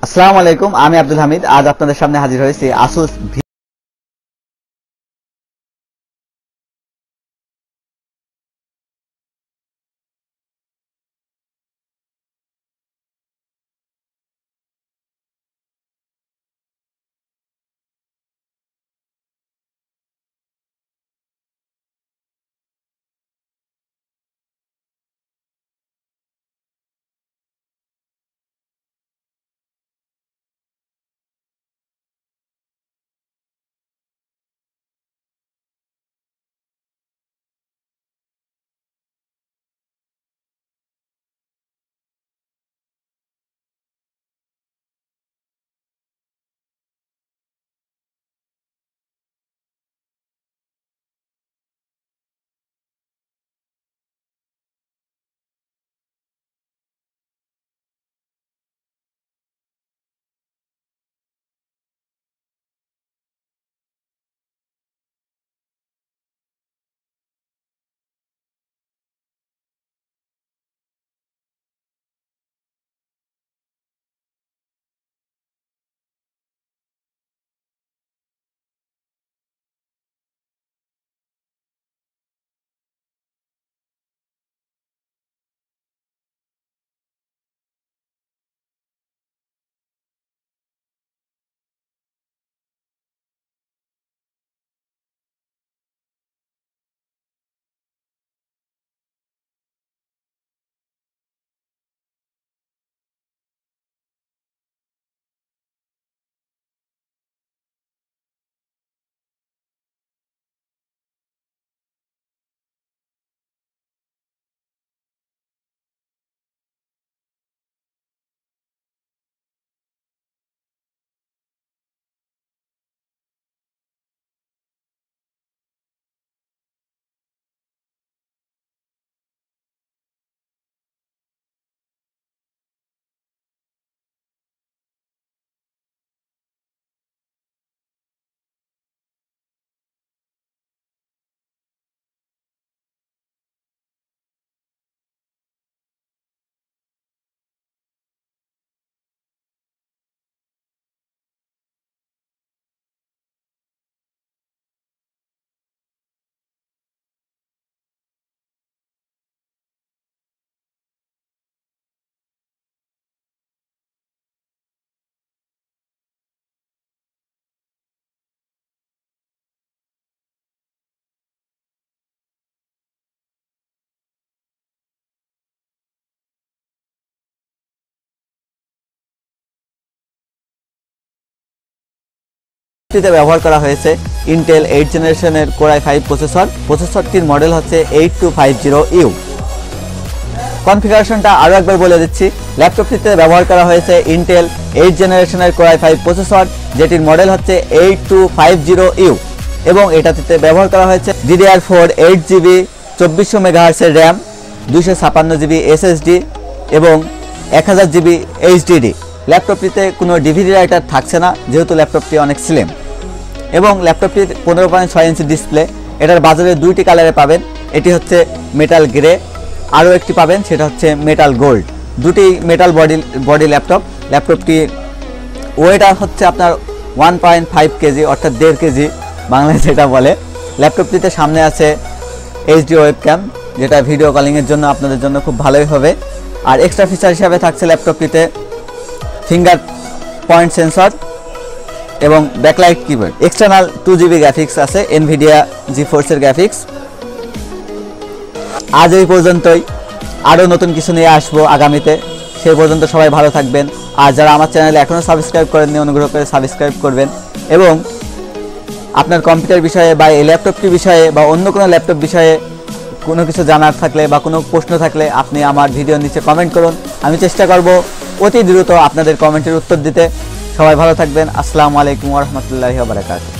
আসসালামু আলাইকুম, আমি আব্দুল হামিদ। আজ আপনাদের সামনে হাজির হয়েছি Asus ব্যবহার করা হয়েছে ইন্টেল 8 জেনারেশনের Core i5 প্রসেসরটির মডেল হচ্ছে 8250U। কনফিগারেশনটা আরও একবার বলে দিচ্ছি। ল্যাপটপটিতে ব্যবহার করা হয়েছে ইন্টেল 8 জেনারেশনের Core i5 প্রসেসর, যেটির মডেল হচ্ছে 8250U, এবং এটাতে ব্যবহার করা হয়েছে DDR4 8GB 2400 MHz এর র্যাম, 256GB SSD এবং 1000GB HDD। ল্যাপটপটিতে কোনো ডিভিডি রাইটার থাকছে না, যেহেতু ল্যাপটপটি অনেক স্লিম, এবং ল্যাপটপটির 15.6 ইঞ্চি ডিসপ্লে। এটার বাজারে দুইটি কালারে পাবেন, এটি হচ্ছে মেটাল গ্রে, আরও একটি পাবেন সেটা হচ্ছে মেটাল গোল্ড। দুটি মেটাল বডি ল্যাপটপটি ওয়েটা হচ্ছে আপনার 1.5 কেজি, অর্থাৎ 1.5 কেজি বাংলায় যেটা বলে। ল্যাপটপটিতে সামনে আছে HD ওয়েবক্যাম, যেটা ভিডিও কলিংয়ের জন্য আপনাদের জন্য খুব ভালোই হবে। আর এক্সট্রা ফিচার হিসাবে থাকছে ল্যাপটপটিতে ফিঙ্গার পয়েন্ট সেন্সর এবং backlight keyboard. External 2GB graphics আছে, Nvidia GeForce এর গ্রাফিক্স। আজ এই পর্যন্তই, আরও নতুন কিছু নিয়ে আসবো আগামীতে। সেই পর্যন্ত সবাই ভালো থাকবেন। আর যারা আমার চ্যানেলে এখনও সাবস্ক্রাইব করেননি, অনুগ্রহ করে সাবস্ক্রাইব করবেন। এবং আপনার কম্পিউটার বিষয়ে বা এই ল্যাপটপটি বিষয়ে বা অন্য কোনো ল্যাপটপ বিষয়ে কোনো কিছু জানার থাকলে বা কোনো প্রশ্ন থাকলে আপনি আমার ভিডিওর নিচে কমেন্ট করুন। আমি চেষ্টা করব অতি দ্রুত আপনাদের কমেন্টের উত্তর দিতে। সবাই ভালো থাকবেন। আসসালামু আলাইকুম ওয়া রাহমাতুল্লাহি ওয়া বারাকাতুহু।